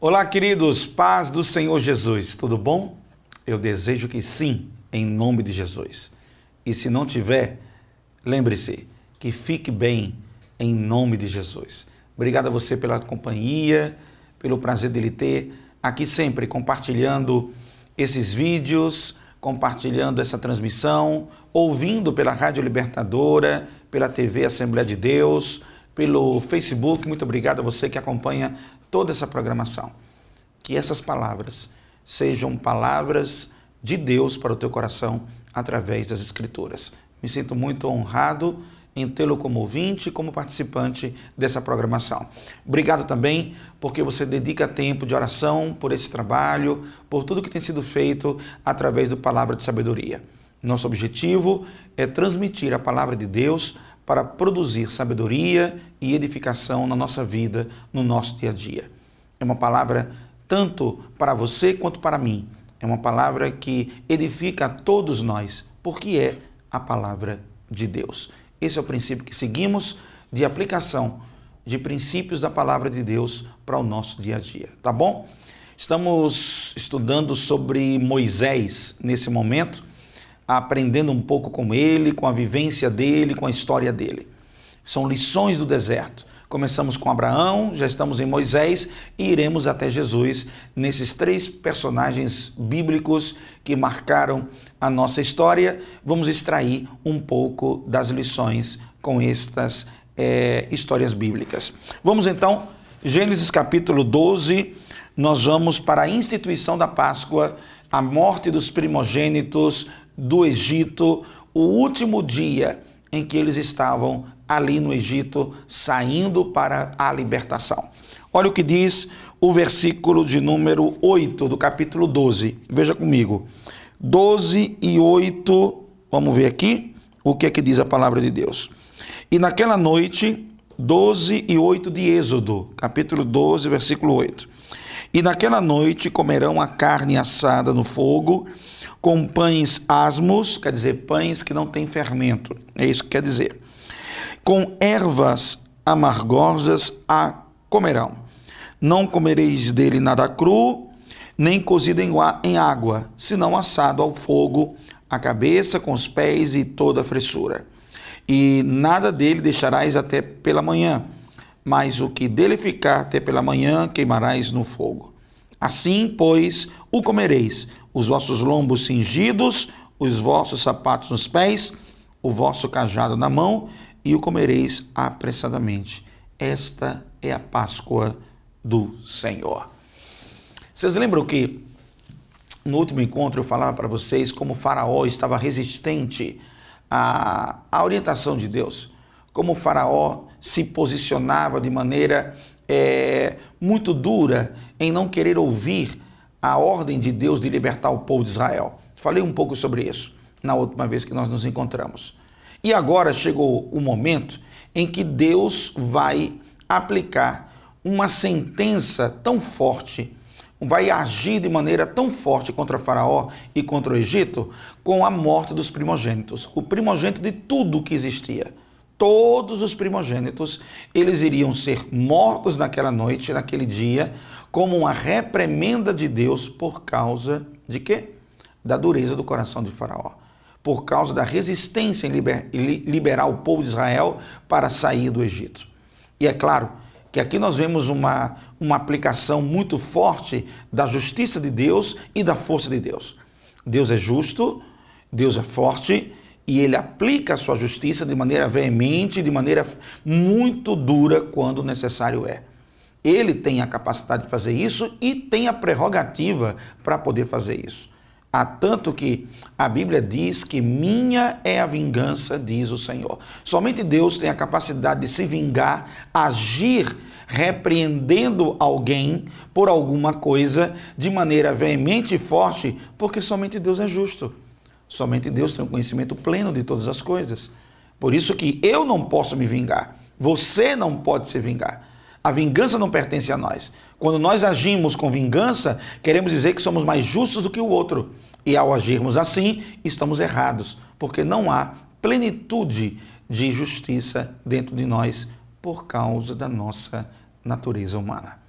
Olá, queridos, paz do Senhor Jesus, tudo bom? Eu desejo que sim, em nome de Jesus. E se não tiver, lembre-se que fique bem em nome de Jesus. Obrigado a você pela companhia, pelo prazer dele ter aqui sempre compartilhando esses vídeos, compartilhando essa transmissão, ouvindo pela Rádio Libertadora, pela TV Assembleia de Deus, pelo Facebook. Muito obrigado a você que acompanha toda essa programação. Que essas palavras sejam palavras de Deus para o teu coração através das Escrituras. Me sinto muito honrado em tê-lo como ouvinte e como participante dessa programação. Obrigado também porque você dedica tempo de oração por esse trabalho, por tudo que tem sido feito através do Palavra de Sabedoria. Nosso objetivo é transmitir a Palavra de Deus para produzir sabedoria e edificação na nossa vida, no nosso dia a dia. É uma palavra tanto para você quanto para mim. É uma palavra que edifica a todos nós, porque é a palavra de Deus. Esse é o princípio que seguimos de aplicação de princípios da palavra de Deus para o nosso dia a dia, tá bom? Estamos estudando sobre Moisés nesse momento, aprendendo um pouco com ele, com a vivência dele, com a história dele. São lições do deserto. Começamos com Abraão, já estamos em Moisés e iremos até Jesus nesses três personagens bíblicos que marcaram a nossa história. Vamos extrair um pouco das lições com estas histórias bíblicas. Vamos então, Gênesis capítulo 12, nós vamos para a instituição da Páscoa, a morte dos primogênitos do Egito, o último dia em que eles estavam ali no Egito, saindo para a libertação. Olha o que diz o versículo de número 8 do capítulo 12. Veja comigo. 12 e 8, vamos ver aqui o que é que diz a palavra de Deus. E naquela noite, 12 e 8 de Êxodo, capítulo 12, versículo 8. E naquela noite comerão a carne assada no fogo, com pães asmos, quer dizer, pães que não têm fermento, é isso que quer dizer. Com ervas amargosas a comerão. Não comereis dele nada cru, nem cozido em água, senão assado ao fogo, a cabeça com os pés e toda a fressura. E nada dele deixarás até pela manhã, mas o que dele ficar até pela manhã queimarás no fogo. Assim, pois, o comereis, os vossos lombos cingidos, os vossos sapatos nos pés, o vosso cajado na mão, e o comereis apressadamente. Esta é a Páscoa do Senhor. Vocês lembram que no último encontro eu falava para vocês como Faraó estava resistente à orientação de Deus, como Faraó se posicionava de maneira muito dura em não querer ouvir a ordem de Deus de libertar o povo de Israel. Falei um pouco sobre isso na última vez que nós nos encontramos. E agora chegou o momento em que Deus vai aplicar uma sentença tão forte, vai agir de maneira tão forte contra Faraó e contra o Egito, com a morte dos primogênitos, o primogênito de tudo que existia. Todos os primogênitos, eles iriam ser mortos naquela noite, naquele dia, como uma reprimenda de Deus por causa de quê? Da dureza do coração de Faraó. Por causa da resistência em liberar o povo de Israel para sair do Egito. E é claro que aqui nós vemos uma aplicação muito forte da justiça de Deus e da força de Deus. Deus é justo, Deus é forte, e ele aplica a sua justiça de maneira veemente, de maneira muito dura quando necessário é. Ele tem a capacidade de fazer isso e tem a prerrogativa para poder fazer isso. Há tanto que a Bíblia diz que minha é a vingança, diz o Senhor. Somente Deus tem a capacidade de se vingar, agir repreendendo alguém por alguma coisa de maneira veemente e forte, porque somente Deus é justo. Somente Deus tem o conhecimento pleno de todas as coisas. Por isso que eu não posso me vingar. Você não pode se vingar. A vingança não pertence a nós. Quando nós agimos com vingança, queremos dizer que somos mais justos do que o outro. E ao agirmos assim, estamos errados, porque não há plenitude de justiça dentro de nós por causa da nossa natureza humana.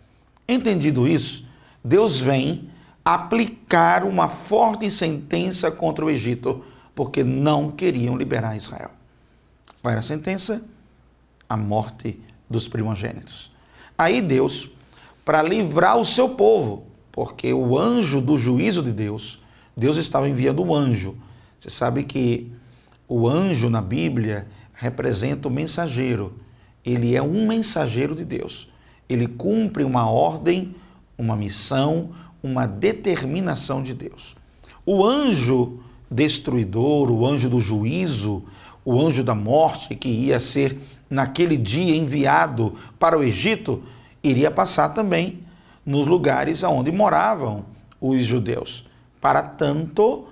Entendido isso, Deus vem aplicar uma forte sentença contra o Egito, porque não queriam liberar Israel. Qual era a sentença? A morte dos primogênitos. Aí Deus, para livrar o seu povo, porque o anjo do juízo de Deus, Deus estava enviando um anjo. Você sabe que o anjo na Bíblia representa o mensageiro. Ele é um mensageiro de Deus. Ele cumpre uma ordem, uma missão, uma determinação de Deus. O anjo destruidor, o anjo do juízo, o anjo da morte, que ia ser naquele dia enviado para o Egito, iria passar também nos lugares onde moravam os judeus. Para tanto,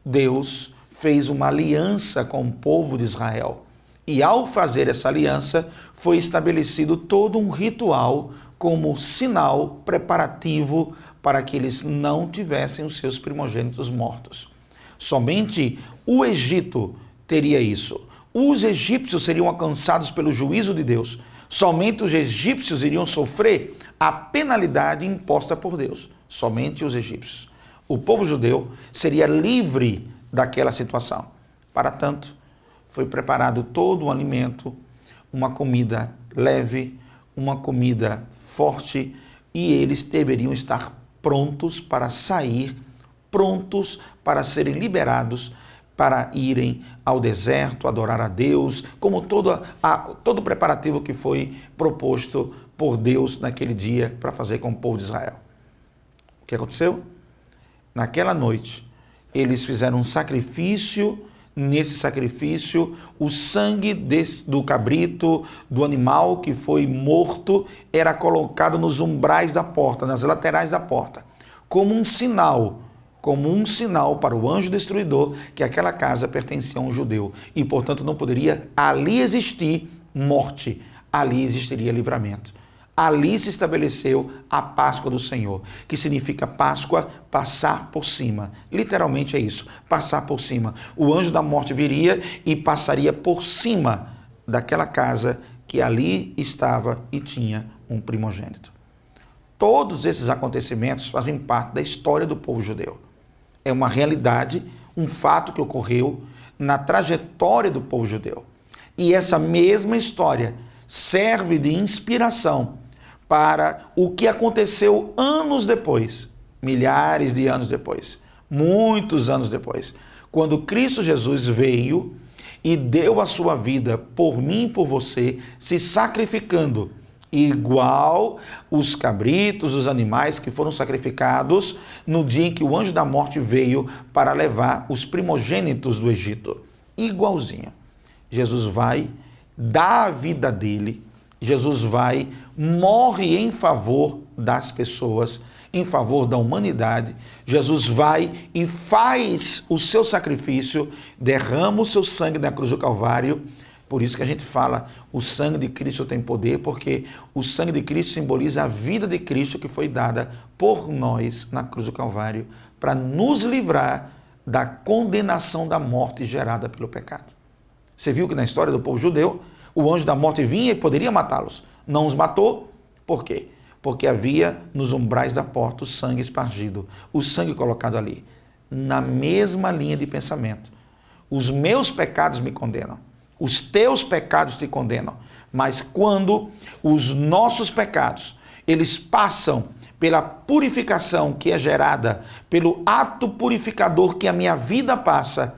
Deus fez uma aliança com o povo de Israel. E ao fazer essa aliança, foi estabelecido todo um ritual como sinal preparativo para que eles não tivessem os seus primogênitos mortos. Somente o Egito teria isso. Os egípcios seriam alcançados pelo juízo de Deus. Somente os egípcios iriam sofrer a penalidade imposta por Deus. Somente os egípcios. O povo judeu seria livre daquela situação. Para tanto, foi preparado todo um alimento, uma comida leve, uma comida forte, e eles deveriam estar prontos para sair, prontos para serem liberados, para irem ao deserto, adorar a Deus, como todo o preparativo que foi proposto por Deus naquele dia para fazer com o povo de Israel. O que aconteceu? Naquela noite, eles fizeram um sacrifício. Nesse sacrifício, o sangue do cabrito, do animal que foi morto, era colocado nos umbrais da porta, nas laterais da porta, como um sinal para o anjo destruidor que aquela casa pertencia a um judeu e, portanto, não poderia ali existir morte, ali existiria livramento. Ali se estabeleceu a Páscoa do Senhor, que significa Páscoa, passar por cima. Literalmente é isso, passar por cima. O anjo da morte viria e passaria por cima daquela casa que ali estava e tinha um primogênito. Todos esses acontecimentos fazem parte da história do povo judeu. É uma realidade, um fato que ocorreu na trajetória do povo judeu. E essa mesma história serve de inspiração para o que aconteceu anos depois, milhares de anos depois, muitos anos depois, quando Cristo Jesus veio e deu a sua vida por mim e por você, se sacrificando, igual os cabritos, os animais que foram sacrificados no dia em que o anjo da morte veio para levar os primogênitos do Egito. Igualzinho. Jesus vai dar a vida dele, Jesus vai, morre em favor das pessoas, em favor da humanidade. Jesus vai e faz o seu sacrifício, derrama o seu sangue na cruz do Calvário. Por isso que a gente fala, o sangue de Cristo tem poder, porque o sangue de Cristo simboliza a vida de Cristo que foi dada por nós na cruz do Calvário, para nos livrar da condenação da morte gerada pelo pecado. Você viu que na história do povo judeu, o anjo da morte vinha e poderia matá-los. Não os matou. Por quê? Porque havia nos umbrais da porta o sangue espargido, o sangue colocado ali. Na mesma linha de pensamento. Os meus pecados me condenam. Os teus pecados te condenam. Mas quando os nossos pecados, eles passam pela purificação que é gerada, pelo ato purificador que a minha vida passa,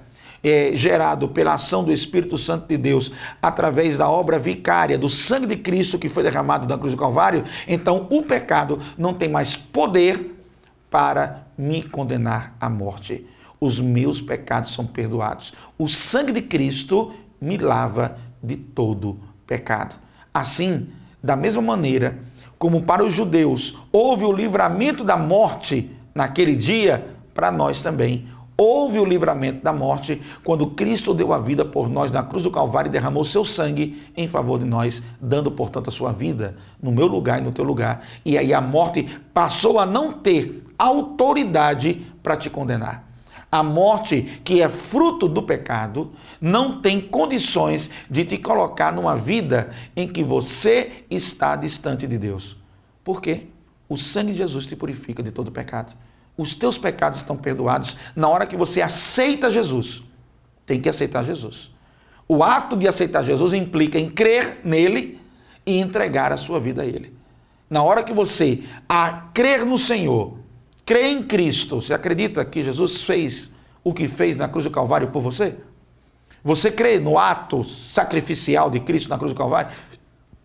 gerado pela ação do Espírito Santo de Deus, através da obra vicária do sangue de Cristo que foi derramado na cruz do Calvário, então o pecado não tem mais poder para me condenar à morte. Os meus pecados são perdoados. O sangue de Cristo me lava de todo pecado. Assim, da mesma maneira, como para os judeus houve o livramento da morte naquele dia, para nós também houve o livramento da morte quando Cristo deu a vida por nós na cruz do Calvário e derramou seu sangue em favor de nós, dando, portanto, a sua vida no meu lugar e no teu lugar. E aí a morte passou a não ter autoridade para te condenar. A morte, que é fruto do pecado, não tem condições de te colocar numa vida em que você está distante de Deus. Por quê? O sangue de Jesus te purifica de todo pecado. Os teus pecados estão perdoados na hora que você aceita Jesus. Tem que aceitar Jesus. O ato de aceitar Jesus implica em crer nele e entregar a sua vida a ele. Na hora que você crer no Senhor, crer em Cristo, você acredita que Jesus fez o que fez na cruz do Calvário por você? Você crê no ato sacrificial de Cristo na cruz do Calvário?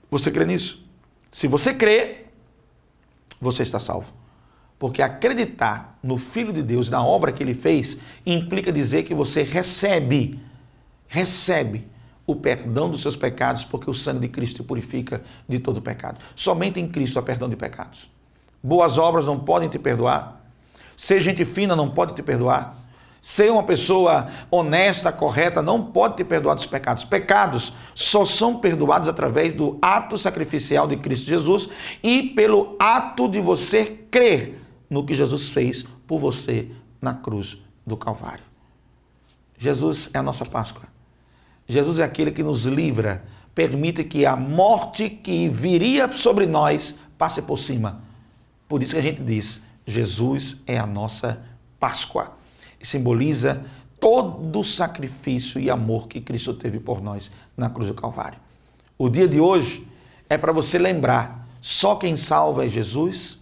Você crê nisso? Se você crê, você está salvo. Porque acreditar no Filho de Deus, na obra que ele fez, implica dizer que você recebe o perdão dos seus pecados, porque o sangue de Cristo te purifica de todo pecado. Somente em Cristo há perdão de pecados. Boas obras não podem te perdoar. Ser gente fina não pode te perdoar. Ser uma pessoa honesta, correta, não pode te perdoar dos pecados. Pecados só são perdoados através do ato sacrificial de Cristo Jesus e pelo ato de você crer no que Jesus fez por você na cruz do Calvário. Jesus é a nossa Páscoa. Jesus é aquele que nos livra, permite que a morte que viria sobre nós passe por cima. Por isso que a gente diz, Jesus é a nossa Páscoa. E simboliza todo o sacrifício e amor que Cristo teve por nós na cruz do Calvário. O dia de hoje é para você lembrar, só quem salva é Jesus,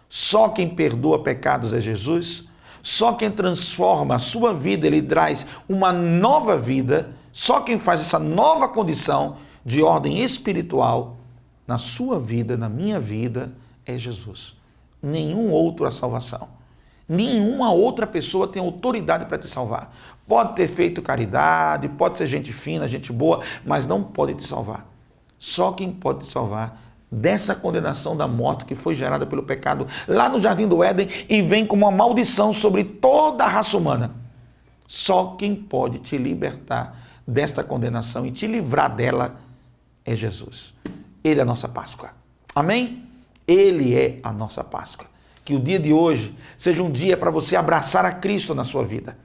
só quem perdoa pecados é Jesus, só quem transforma a sua vida, ele traz uma nova vida, só quem faz essa nova condição de ordem espiritual na sua vida, na minha vida, é Jesus. Nenhum outro a salvação. Nenhuma outra pessoa tem autoridade para te salvar. Pode ter feito caridade, pode ser gente fina, gente boa, mas não pode te salvar. Só quem pode te salvar dessa condenação da morte que foi gerada pelo pecado lá no Jardim do Éden e vem como uma maldição sobre toda a raça humana. Só quem pode te libertar desta condenação e te livrar dela é Jesus. Ele é a nossa Páscoa. Amém? Ele é a nossa Páscoa. Que o dia de hoje seja um dia para você abraçar a Cristo na sua vida.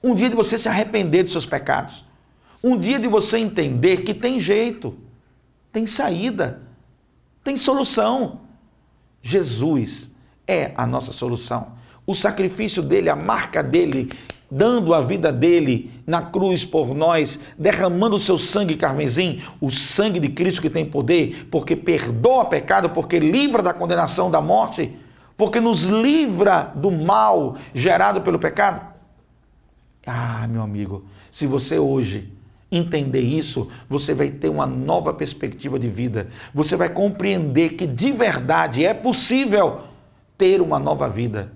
Um dia de você se arrepender dos seus pecados. Um dia de você entender que tem jeito, tem saída, tem solução. Jesus é a nossa solução. O sacrifício dele, a marca dele, dando a vida dele na cruz por nós, derramando o seu sangue carmesim, o sangue de Cristo que tem poder, porque perdoa pecado, porque livra da condenação da morte, porque nos livra do mal gerado pelo pecado. Ah, meu amigo, se você hoje entender isso, você vai ter uma nova perspectiva de vida. Você vai compreender que de verdade é possível ter uma nova vida,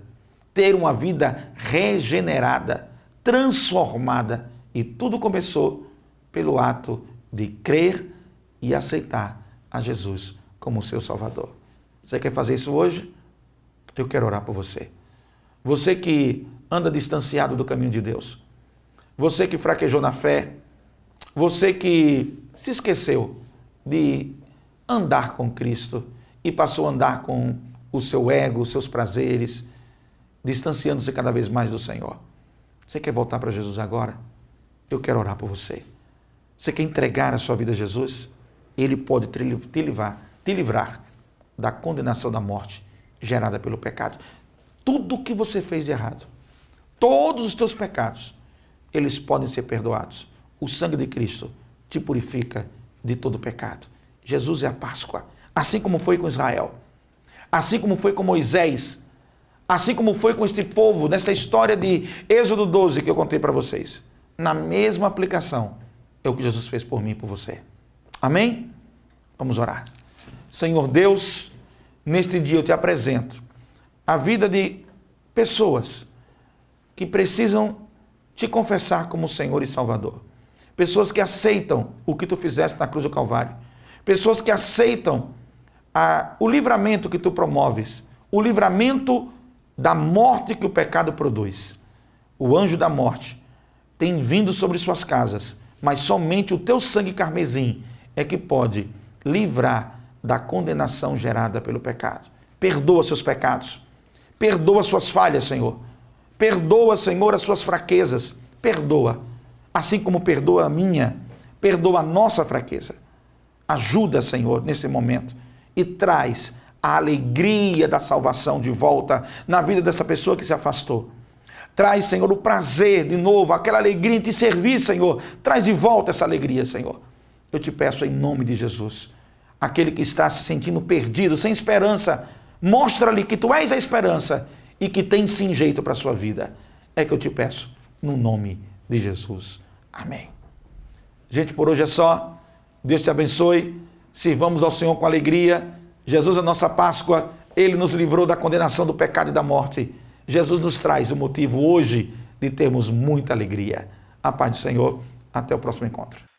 ter uma vida regenerada, transformada. E tudo começou pelo ato de crer e aceitar a Jesus como seu Salvador. Você quer fazer isso hoje? Eu quero orar por você. Você que anda distanciado do caminho de Deus. Você que fraquejou na fé. Você que se esqueceu de andar com Cristo e passou a andar com o seu ego, os seus prazeres, distanciando-se cada vez mais do Senhor. Você quer voltar para Jesus agora? Eu quero orar por você. Você quer entregar a sua vida a Jesus? Ele pode te livrar da condenação da morte gerada pelo pecado. Tudo o que você fez de errado, todos os teus pecados, eles podem ser perdoados. O sangue de Cristo te purifica de todo pecado. Jesus é a Páscoa, assim como foi com Israel, assim como foi com Moisés, assim como foi com este povo, nessa história de Êxodo 12 que eu contei para vocês. Na mesma aplicação, é o que Jesus fez por mim e por você. Amém? Vamos orar. Senhor Deus, neste dia eu te apresento a vida de pessoas que precisam te confessar como Senhor e Salvador. Pessoas que aceitam o que tu fizeste na cruz do Calvário. Pessoas que aceitam o livramento que tu promoves, o livramento da morte que o pecado produz. O anjo da morte tem vindo sobre suas casas, mas somente o teu sangue carmesim é que pode livrar da condenação gerada pelo pecado. Perdoa seus pecados. Perdoa suas falhas, Senhor. Perdoa, Senhor, as suas fraquezas. Perdoa. Assim como perdoa a minha, perdoa a nossa fraqueza. Ajuda, Senhor, nesse momento e traz a alegria da salvação de volta na vida dessa pessoa que se afastou. Traz, Senhor, o prazer de novo, aquela alegria em te servir, Senhor. Traz de volta essa alegria, Senhor. Eu te peço em nome de Jesus. Aquele que está se sentindo perdido, sem esperança, mostra-lhe que tu és a esperança e que tem sim jeito para a sua vida. É que eu te peço, no nome de Jesus. Amém. Gente, por hoje é só. Deus te abençoe. Sirvamos ao Senhor com alegria. Jesus é a nossa Páscoa. Ele nos livrou da condenação do pecado e da morte. Jesus nos traz o motivo hoje de termos muita alegria. A paz do Senhor. Até o próximo encontro.